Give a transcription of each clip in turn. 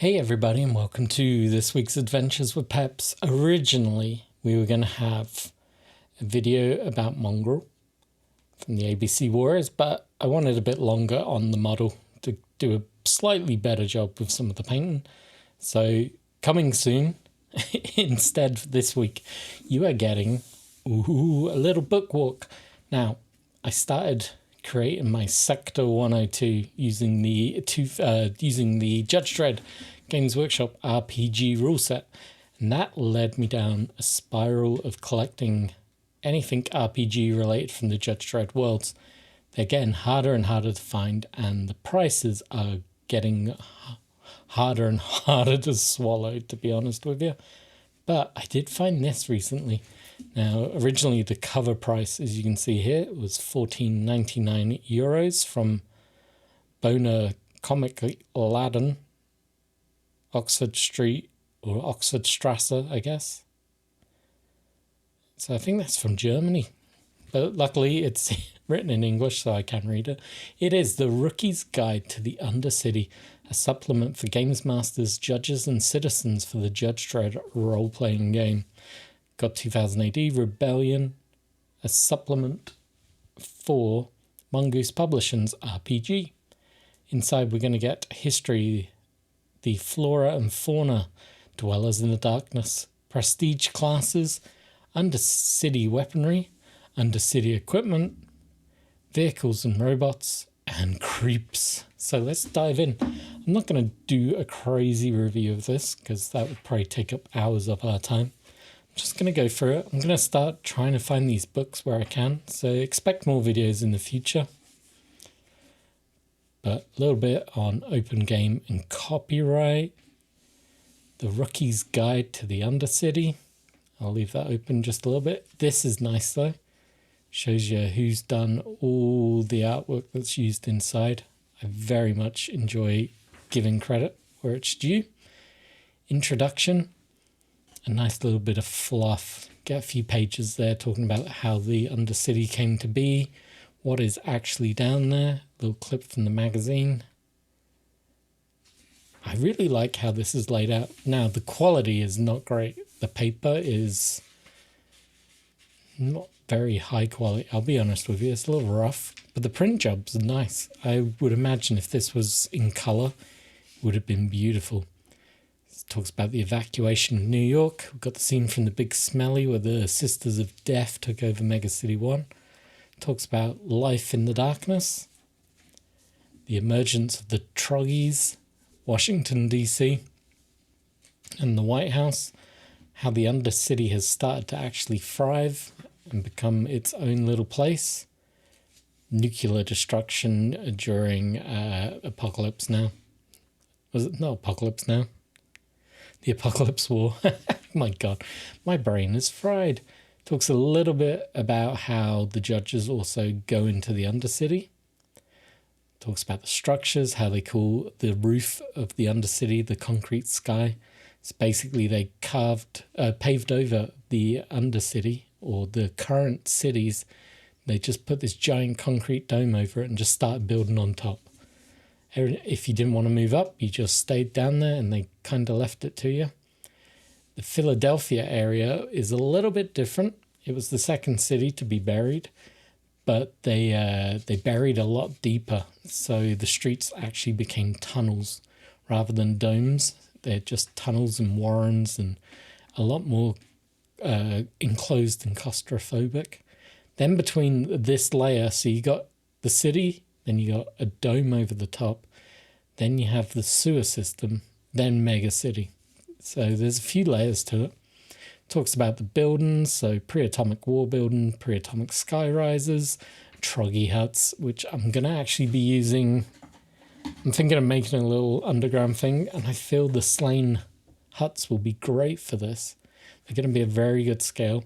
Hey everybody, and welcome to this week's Adventures with Peps. Originally, we were going to have a video about Mongrel from the ABC Warriors, but I wanted a bit longer on the model to do a slightly better job with some of the painting. So, coming soon, instead this week, you are getting a little book walk. Now, I started creating my Sector 102 using the Judge Dredd Games Workshop RPG rule set, and that led me down a spiral of collecting anything RPG related from the Judge Dredd worlds. They're getting harder and harder to find, and the prices are getting harder and harder to swallow, to be honest with you. But I did find this recently. Now, originally the cover price, as you can see here, was €14.99 from Boner Comic Laden, Oxford Street, or Oxford Strasse, I guess. So I think that's from Germany. But luckily it's written in English, so I can read it. It is The Rookie's Guide to the Undercity, a supplement for games masters, judges, and citizens for the Judge Dredd role-playing game. Got 2000 AD, Rebellion, a supplement for Mongoose Publishing's RPG. Inside we're going to get history, the flora and fauna, dwellers in the darkness, prestige classes, Undercity weaponry, Undercity equipment, vehicles and robots, and creeps. So let's dive in. I'm not going to do a crazy review of this because that would probably take up hours of our time. I'm just going to go through it. I'm going to start trying to find these books where I can, so expect more videos in the future. But a little bit on open game and copyright. The Rookie's Guide to the Undercity. I'll leave that open just a little bit. This is nice though. Shows you who's done all the artwork that's used inside. I very much enjoy giving credit where it's due. Introduction. A nice little bit of fluff. Get a few pages there talking about how the Undercity came to be, what is actually down there. A little clip from the magazine. I really like how this is laid out. Now, the quality is not great. The paper is not very high quality. I'll be honest with you, it's a little rough, but the print job's nice. I would imagine if this was in color, it would have been beautiful. It talks about the evacuation of New York. We've got the scene from The Big Smelly where the Sisters of Death took over Mega City 1. It talks about life in the darkness, the emergence of the Troggies, Washington, D.C., and the White House, how the Undercity has started to actually thrive and become its own little place. Nuclear destruction during Apocalypse Now. Was it not Apocalypse Now? The Apocalypse War. My God, my brain is fried. Talks a little bit about how the judges also go into the Undercity. Talks about the structures, how they call the roof of the Undercity the concrete sky. It's basically they paved over the Undercity, or the current cities. They just put this giant concrete dome over it and just started building on top. If you didn't want to move up, you just stayed down there and they kind of left it to you. The Philadelphia area is a little bit different. It was the second city to be buried, but they buried a lot deeper. So the streets actually became tunnels rather than domes. They're just tunnels and warrens and a lot more enclosed and claustrophobic. Then between this layer, so you got the city, then you got a dome over the top, then you have the sewer system, then Mega City. So there's a few layers to it. Talks about the buildings, so pre-atomic war building, pre-atomic sky risers, troggy huts, which I'm going to actually be using. I'm thinking of making a little underground thing, and I feel the slain huts will be great for this. They're going to be a very good scale.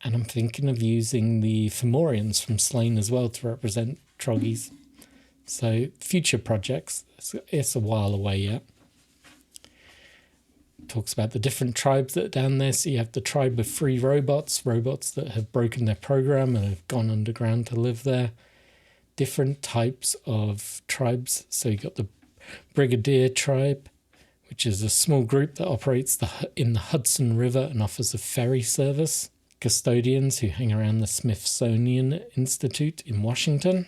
And I'm thinking of using the Fomorians from Slain as well to represent troggies. So future projects, it's a while away yet. Talks about the different tribes that are down there. So you have the tribe of free robots that have broken their program and have gone underground to live there. Different types of tribes. So you got the Brigadier tribe, which is a small group that operates in the Hudson River and offers a ferry service. Custodians, who hang around the Smithsonian Institute in Washington.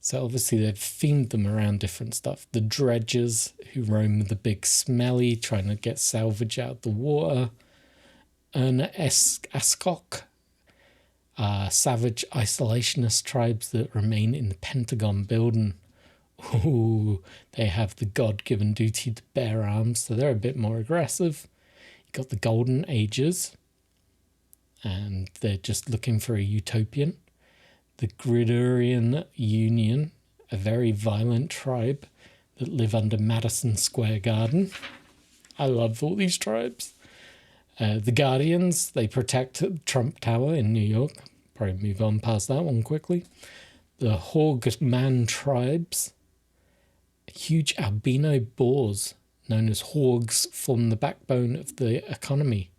So obviously they've themed them around different stuff. The dredgers, who roam the big smelly, trying to get salvage out of the water. Erna Ascok, savage isolationist tribes that remain in the Pentagon building. Ooh, they have the God-given duty to bear arms, so they're a bit more aggressive. You got the Golden Ages, and they're just looking for a utopian. The Gridurian Union, a very violent tribe that live under Madison Square Garden. I love all these tribes. The Guardians, they protect Trump Tower in New York. Probably move on past that one quickly. The Hogman tribes, huge albino boars known as hogs, form the backbone of the economy.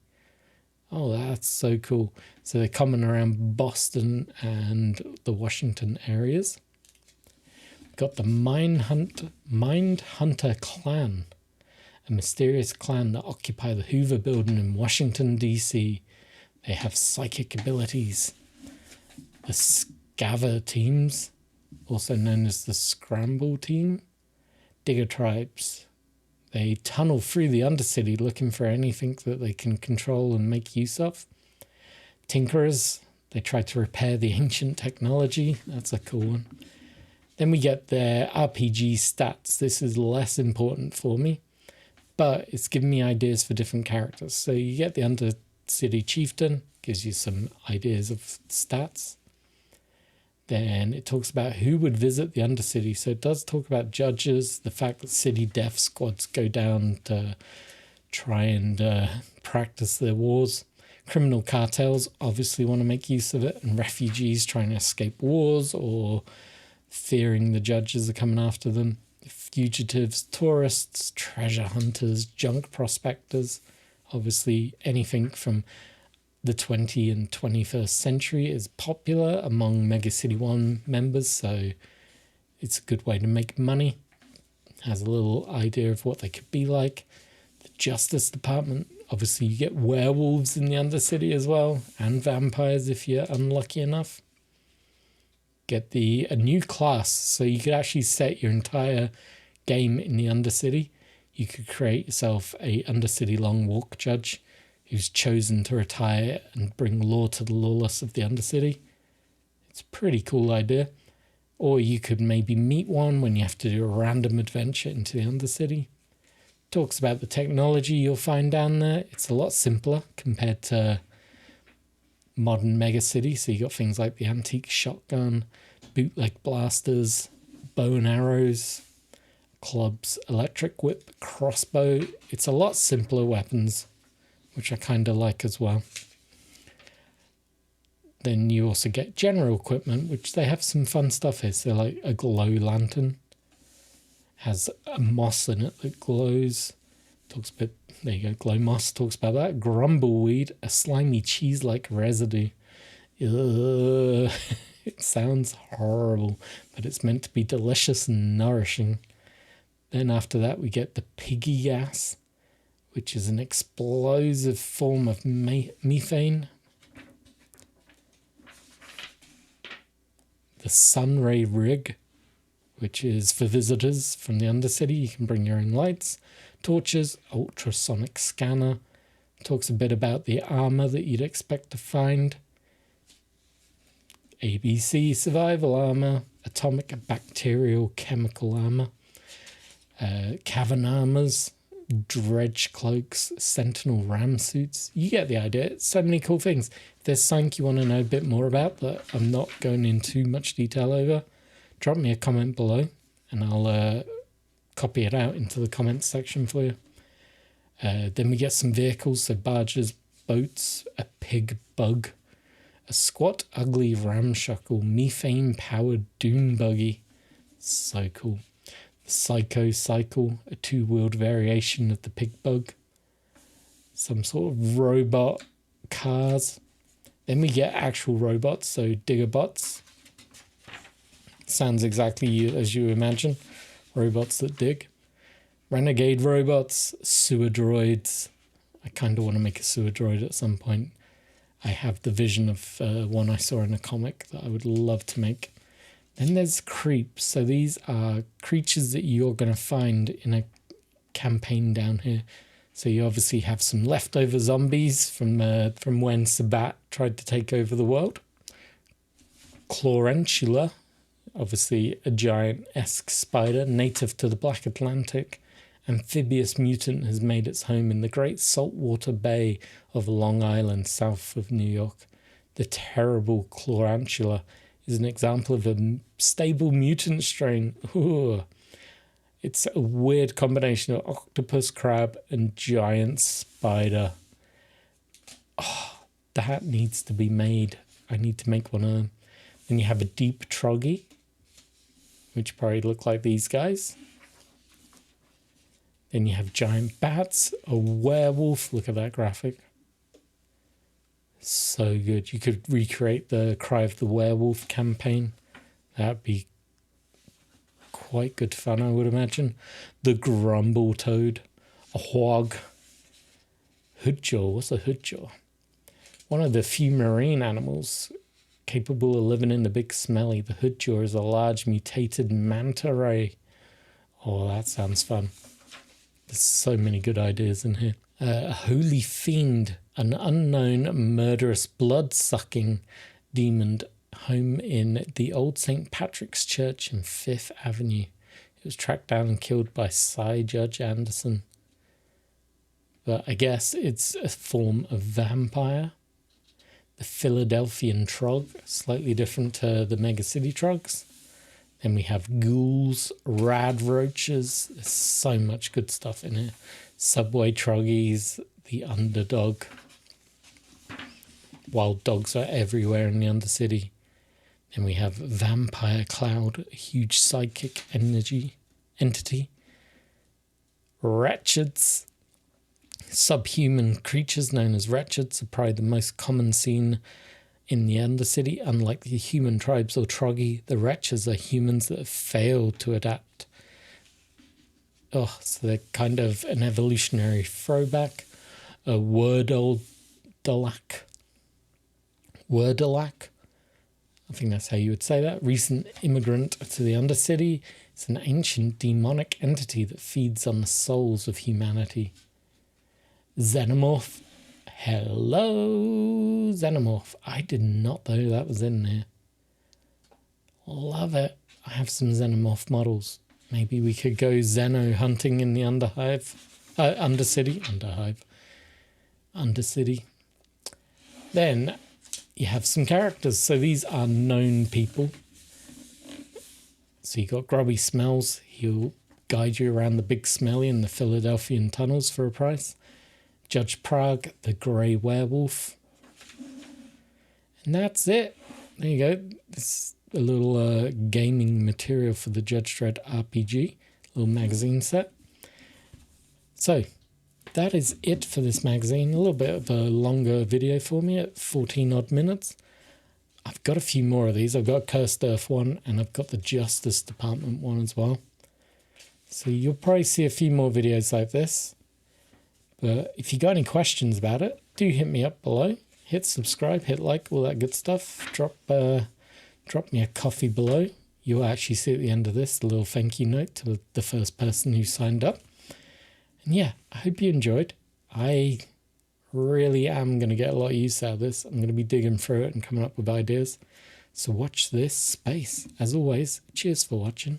Oh, that's so cool. So they're common around Boston and the Washington areas. We've got the Mindhunter clan, a mysterious clan that occupy the Hoover Building in Washington, D.C. They have psychic abilities. The Scaver teams, also known as the Scramble team. Digger tribes. They tunnel through the Undercity looking for anything that they can control and make use of. Tinkerers, they try to repair the ancient technology. That's a cool one. Then we get their RPG stats. This is less important for me, but it's giving me ideas for different characters. So you get the Undercity Chieftain, gives you some ideas of stats. Then it talks about who would visit the Undercity. So it does talk about judges, the fact that city death squads go down to try and practice their wars. Criminal cartels obviously want to make use of it, and refugees trying to escape wars or fearing the judges are coming after them. Fugitives, tourists, treasure hunters, junk prospectors. Obviously anything from the 20th and 21st century is popular among Mega City 1 members, so it's a good way to make money. Has a little idea of what they could be like. The Justice Department, obviously you get werewolves in the Undercity as well, and vampires if you're unlucky enough. Get a new class, so you could actually set your entire game in the Undercity. You could create yourself a Undercity Long Walk judge who's chosen to retire and bring law to the lawless of the Undercity. It's a pretty cool idea. Or you could maybe meet one when you have to do a random adventure into the Undercity. Talks about the technology you'll find down there. It's a lot simpler compared to modern megacity. So you got things like the antique shotgun, bootleg blasters, bow and arrows, clubs, electric whip, crossbow. It's a lot simpler weapons, which I kind of like as well. Then you also get general equipment, which they have some fun stuff here. So like a glow lantern, has a moss in it that glows. Talks about, there you go, glow moss, talks about that. Grumbleweed, a slimy cheese-like residue. Ugh. It sounds horrible, but it's meant to be delicious and nourishing. Then after that we get the piggy gas, which is an explosive form of methane. The Sunray Rig, which is for visitors from the Undercity. You can bring your own lights, torches, ultrasonic scanner. Talks a bit about the armor that you'd expect to find. ABC survival armor, atomic bacterial chemical armor, cavern armors, dredge cloaks, sentinel ram suits. You get the idea. So many cool things. If there's something you want to know a bit more about that I'm not going into much detail over, drop me a comment below and I'll copy it out into the comments section for you. Then we get some vehicles, so barges, boats, a pig bug, a squat, ugly, ramshackle, methane-powered dune buggy. So cool. The Psycho Cycle, a two-wheeled variation of the pig bug. Some sort of robot cars. Then we get actual robots, so digger bots. Sounds exactly as you imagine. Robots that dig. Renegade robots, sewer droids. I kind of want to make a sewer droid at some point. I have the vision of one I saw in a comic that I would love to make. Then there's creeps. So these are creatures that you're going to find in a campaign down here. So you obviously have some leftover zombies from when Sabat tried to take over the world. Chlorantula, obviously a giant-esque spider native to the Black Atlantic. Amphibious mutant has made its home in the great saltwater bay of Long Island, south of New York. The terrible Chlorantula is an example of a stable mutant strain. Ooh. It's a weird combination of octopus, crab, and giant spider. Oh, that needs to be made. I need to make one of them. Then you have a deep troggy, which probably look like these guys. Then you have giant bats, a werewolf. Look at that graphic. So good. You could recreate the Cry of the Werewolf campaign. That'd be quite good fun, I would imagine. The Grumble Toad, a hog. Hoodjaw. What's a hoodjaw? One of the few marine animals capable of living in the big smelly. The hoodjaw is a large mutated manta ray. Oh, that sounds fun. There's so many good ideas in here. A holy fiend, an unknown murderous blood-sucking demon home in the old St. Patrick's Church in 5th Avenue. It was tracked down and killed by Judge Anderson. But I guess it's a form of vampire. The Philadelphian Trog, slightly different to the Mega City Trogs. Then we have ghouls, rad roaches. There's so much good stuff in here. Subway troggies, the underdog. Wild dogs are everywhere in the Undercity. Then we have Vampire Cloud, a huge psychic entity. Wretcheds. Subhuman creatures known as wretcheds are probably the most common seen in the Undercity. Unlike the human tribes or troggy, the wretches are humans that have failed to adapt. Oh, so they're kind of an evolutionary throwback. A Wordalac. I think that's how you would say that. Recent immigrant to the Undercity. It's an ancient demonic entity that feeds on the souls of humanity. Xenomorph. Hello, Xenomorph. I did not know that was in there. Love it. I have some Xenomorph models. Maybe we could go Xeno hunting in the Undercity. Then you have some characters. So these are known people. So you got Grubby Smells. He'll guide you around the big smelly in the Philadelphian tunnels for a price. Judge Prague, the Grey Werewolf. And that's it. There you go. This is a little gaming material for the Judge Dredd RPG. Little magazine set. So that is it for this magazine. A little bit of a longer video for me at 14 odd minutes. I've got a few more of these. I've got a Cursed Earth one and I've got the Justice Department one as well. So you'll probably see a few more videos like this. But if you got any questions about it, do hit me up below. Hit subscribe, hit like, all that good stuff. Drop me a coffee below. You'll actually see at the end of this a little thank you note to the first person who signed up. And yeah, I hope you enjoyed. I really am going to get a lot of use out of this. I'm going to be digging through it and coming up with ideas. So watch this space. As always, cheers for watching.